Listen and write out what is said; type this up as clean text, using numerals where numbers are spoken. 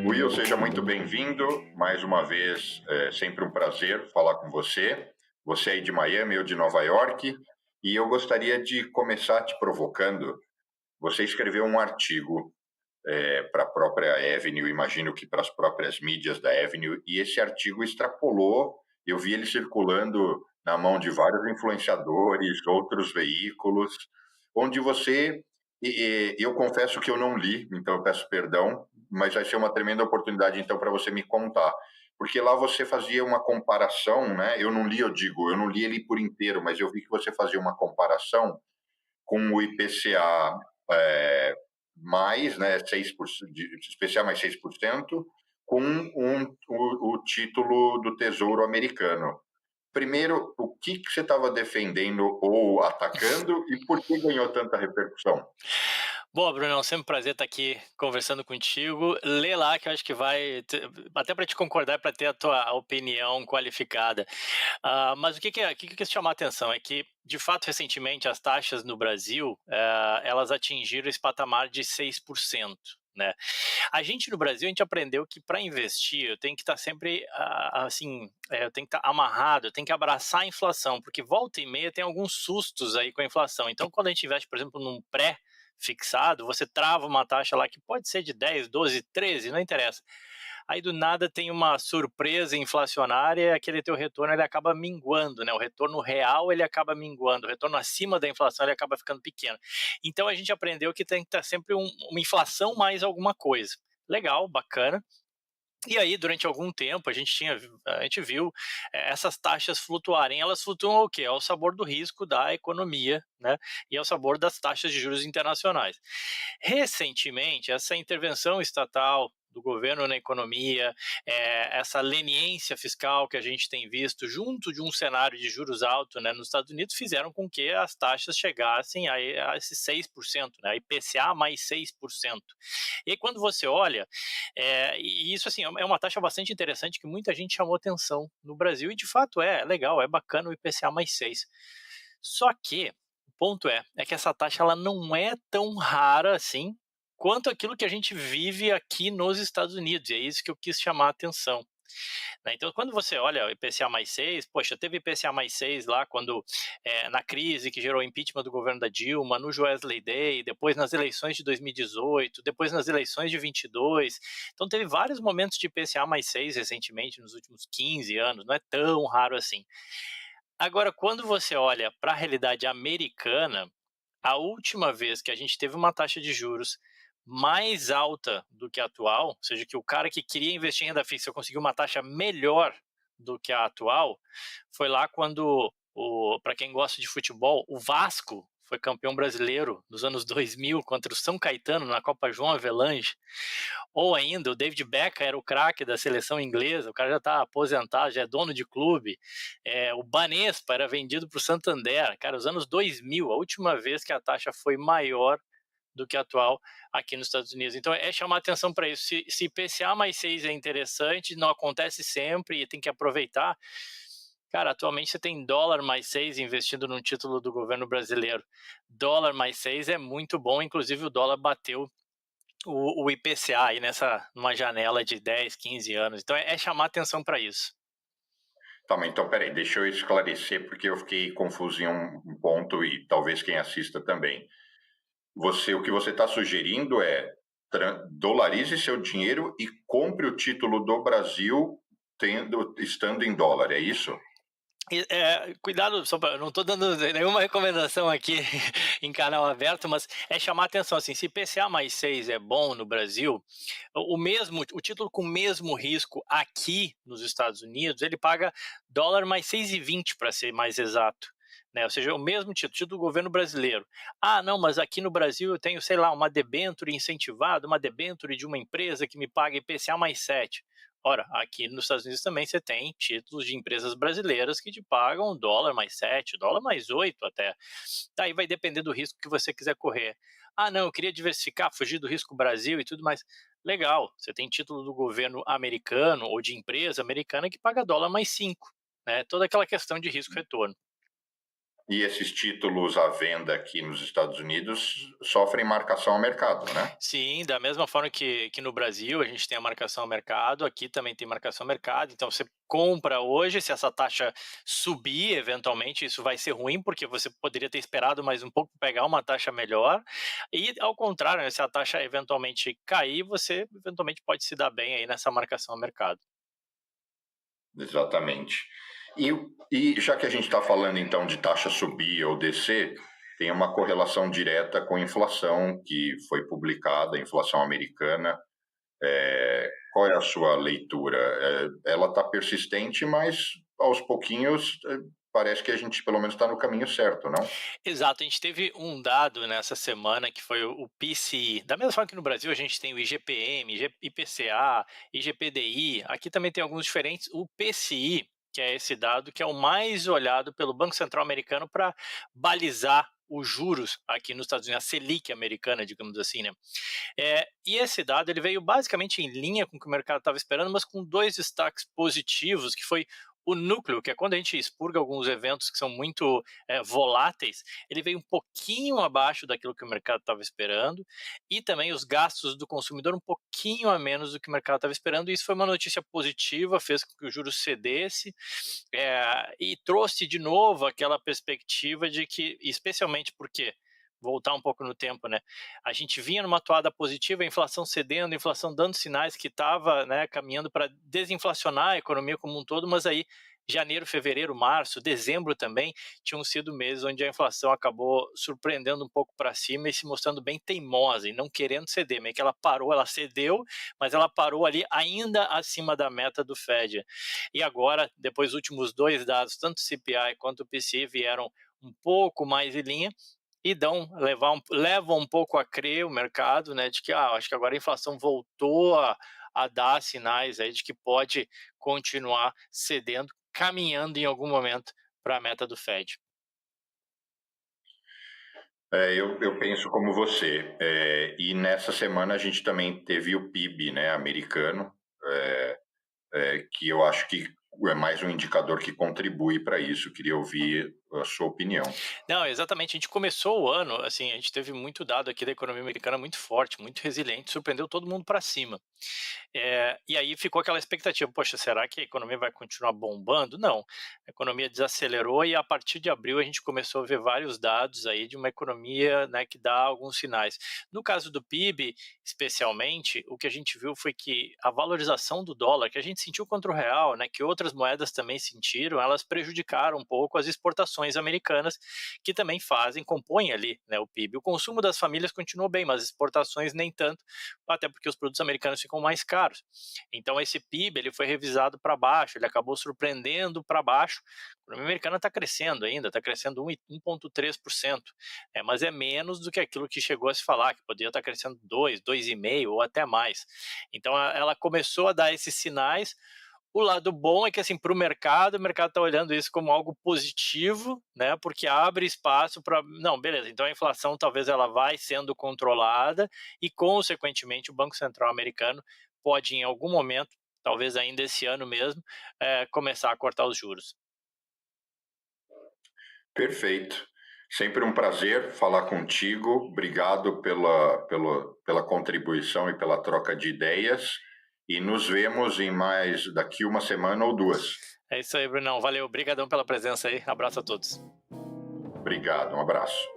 Will, seja muito bem-vindo. Mais uma vez, é sempre um prazer falar com você. Você aí de Miami, eu de Nova York. E eu gostaria de começar te provocando. Você escreveu um artigo para a própria Avenue, imagino que para as próprias mídias da Avenue, e esse artigo extrapolou. Eu vi ele circulando na mão de vários influenciadores, outros veículos, onde você. Eu confesso que eu não li, então eu peço perdão, mas vai ser uma tremenda oportunidade então para você me contar. Porque lá você fazia uma comparação, né? Eu não li, eu não li ele por inteiro, mas eu vi que você fazia uma comparação com o IPCA mais, né, 6%, IPCA mais 6%, com o título do Tesouro Americano. Primeiro, o que você estava defendendo ou atacando e por que ganhou tanta repercussão? Boa, Bruno, sempre um prazer estar aqui conversando contigo. Lê lá que eu acho que até para te concordar, para ter a tua opinião qualificada. Mas o que quis chamar a atenção é que, de fato, recentemente as taxas no Brasil, elas atingiram esse patamar de 6%. Né? A gente no Brasil, a gente aprendeu que para investir eu tenho que estar sempre eu tenho que estar amarrado, eu tenho que abraçar a inflação, porque volta e meia tem alguns sustos aí com a inflação. Então, quando a gente investe, por exemplo, num pré-fixado, você trava uma taxa lá que pode ser de 10, 12, 13, não interessa. Aí do nada tem uma surpresa inflacionária e aquele teu retorno ele acaba minguando, né? O retorno real ele acaba minguando, o retorno acima da inflação ele acaba ficando pequeno. Então a gente aprendeu que tem que estar sempre uma inflação mais alguma coisa. Legal, bacana. E aí, durante algum tempo, a gente viu essas taxas flutuarem. Elas flutuam ao quê? Ao sabor do risco da economia, né? E ao sabor das taxas de juros internacionais. Recentemente, essa intervenção estatal do governo na economia, essa leniência fiscal que a gente tem visto, junto de um cenário de juros altos, né, nos Estados Unidos, fizeram com que as taxas chegassem a esses 6%, né, IPCA mais 6%. E aí, quando você olha, e isso assim, é uma taxa bastante interessante que muita gente chamou atenção no Brasil, e de fato é legal, é bacana o IPCA mais 6. Só que o ponto é que essa taxa ela não é tão rara assim quanto aquilo que a gente vive aqui nos Estados Unidos, e é isso que eu quis chamar a atenção. Né? Então, quando você olha o IPCA mais 6, poxa, teve IPCA mais 6 lá quando, na crise que gerou o impeachment do governo da Dilma, no Joesley Day, depois nas eleições de 2018, depois nas eleições de 22. Então, teve vários momentos de IPCA mais 6 recentemente, nos últimos 15 anos, não é tão raro assim. Agora, quando você olha para a realidade americana, a última vez que a gente teve uma taxa de juros mais alta do que a atual, ou seja, que o cara que queria investir em renda fixa conseguiu uma taxa melhor do que a atual, foi lá quando, para quem gosta de futebol, o Vasco foi campeão brasileiro nos anos 2000 contra o São Caetano na Copa João Avelange. Ou ainda, o David Beckham era o craque da seleção inglesa, o cara já está aposentado, já é dono de clube. O Banespa era vendido para o Santander. Cara, os anos 2000, a última vez que a taxa foi maior do que a atual aqui nos Estados Unidos. Então, é chamar atenção para isso. Se IPCA mais 6 é interessante, não acontece sempre e tem que aproveitar. Cara, atualmente você tem dólar mais 6 investindo num título do governo brasileiro. Dólar mais 6 é muito bom, inclusive o dólar bateu o IPCA aí numa janela de 10, 15 anos. Então é chamar atenção para isso. Tá, mas então, peraí, deixa eu esclarecer, porque eu fiquei confuso em um ponto e talvez quem assista também. O que você está sugerindo é dolarize seu dinheiro e compre o título do Brasil estando em dólar, é isso? Cuidado, eu não estou dando nenhuma recomendação aqui em canal aberto, mas é chamar atenção assim, se IPCA mais 6 é bom no Brasil, o título com o mesmo risco aqui nos Estados Unidos, ele paga dólar mais 6,20 para ser mais exato. Né? Ou seja, o mesmo título do governo brasileiro. Ah, não, mas aqui no Brasil eu tenho, sei lá, uma debênture incentivada, uma debênture de uma empresa que me paga IPCA mais 7. Ora, aqui nos Estados Unidos também você tem títulos de empresas brasileiras que te pagam dólar mais 7, dólar mais 8 até. Daí vai depender do risco que você quiser correr. Ah, não, eu queria diversificar, fugir do risco Brasil e tudo mais. Legal, você tem título do governo americano ou de empresa americana que paga dólar mais 5. Né? Toda aquela questão de risco-retorno. E esses títulos à venda aqui nos Estados Unidos sofrem marcação ao mercado, né? Sim, da mesma forma que no Brasil a gente tem a marcação ao mercado, aqui também tem marcação ao mercado, então você compra hoje, se essa taxa subir eventualmente, isso vai ser ruim, porque você poderia ter esperado mais um pouco para pegar uma taxa melhor, e ao contrário, né, se a taxa eventualmente cair, você eventualmente pode se dar bem aí nessa marcação ao mercado. Exatamente. E, e já que a gente está falando então de taxa subir ou descer, tem uma correlação direta com a inflação que foi publicada, a inflação americana. Qual é a sua leitura? Ela está persistente, mas aos pouquinhos parece que a gente pelo menos está no caminho certo, não? Exato, a gente teve um dado nessa semana que foi o PCI. Da mesma forma que no Brasil a gente tem o IGPM, IPCA, IGPDI, aqui também tem alguns diferentes. O PCI, que é esse dado que é o mais olhado pelo Banco Central americano para balizar os juros aqui nos Estados Unidos, a Selic americana, digamos assim, né? E esse dado ele veio basicamente em linha com o que o mercado estava esperando, mas com dois destaques positivos, que foi o núcleo, que é quando a gente expurga alguns eventos que são muito voláteis, ele veio um pouquinho abaixo daquilo que o mercado estava esperando, e também os gastos do consumidor um pouquinho a menos do que o mercado estava esperando, e isso foi uma notícia positiva, fez com que o juros cedesse, e trouxe de novo aquela perspectiva de que, especialmente porque voltar um pouco no tempo, né? A gente vinha numa toada positiva, a inflação cedendo, a inflação dando sinais que estava, né, caminhando para desinflacionar a economia como um todo, mas aí janeiro, fevereiro, março, dezembro também tinham sido meses onde a inflação acabou surpreendendo um pouco para cima e se mostrando bem teimosa e não querendo ceder, meio que ela parou, ela cedeu, mas ela parou ali ainda acima da meta do Fed. E agora, depois dos últimos dois dados, tanto o CPI quanto o PCI vieram um pouco mais em linha, e levam um pouco a crer o mercado, né, de que acho que agora a inflação voltou a dar sinais aí de que pode continuar cedendo, caminhando em algum momento para a meta do Fed. Eu penso como você. E nessa semana a gente também teve o PIB, né, americano, que eu acho que é mais um indicador que contribui para isso. Queria ouvir a sua opinião. Não, exatamente. A gente começou o ano, assim, a gente teve muito dado aqui da economia americana muito forte, muito resiliente, surpreendeu todo mundo para cima. E aí ficou aquela expectativa, poxa, será que a economia vai continuar bombando? Não, a economia desacelerou e a partir de abril a gente começou a ver vários dados aí de uma economia, né, que dá alguns sinais. No caso do PIB, especialmente, o que a gente viu foi que a valorização do dólar, que a gente sentiu contra o real, né, que outras moedas também sentiram, elas prejudicaram um pouco as exportações americanas, que também compõem ali, né, o PIB. O consumo das famílias continuou bem, mas exportações nem tanto, até porque os produtos americanos ficam mais caros. Então esse PIB ele foi revisado para baixo, ele acabou surpreendendo para baixo. A economia americana está crescendo ainda, está crescendo 1,3%, mas é menos do que aquilo que chegou a se falar, que poderia estar crescendo 2, 2,5% ou até mais. Então ela começou a dar esses sinais. O lado bom é que, assim, para o mercado está olhando isso como algo positivo, né? Porque abre espaço para. Não, beleza, então a inflação talvez ela vai sendo controlada e, consequentemente, o Banco Central americano pode, em algum momento, talvez ainda esse ano mesmo, começar a cortar os juros. Perfeito. Sempre um prazer falar contigo. Obrigado pela contribuição e pela troca de ideias. E nos vemos em mais daqui uma semana ou duas. É isso aí, Brunão. Valeu, obrigadão pela presença aí. Abraço a todos. Obrigado, um abraço.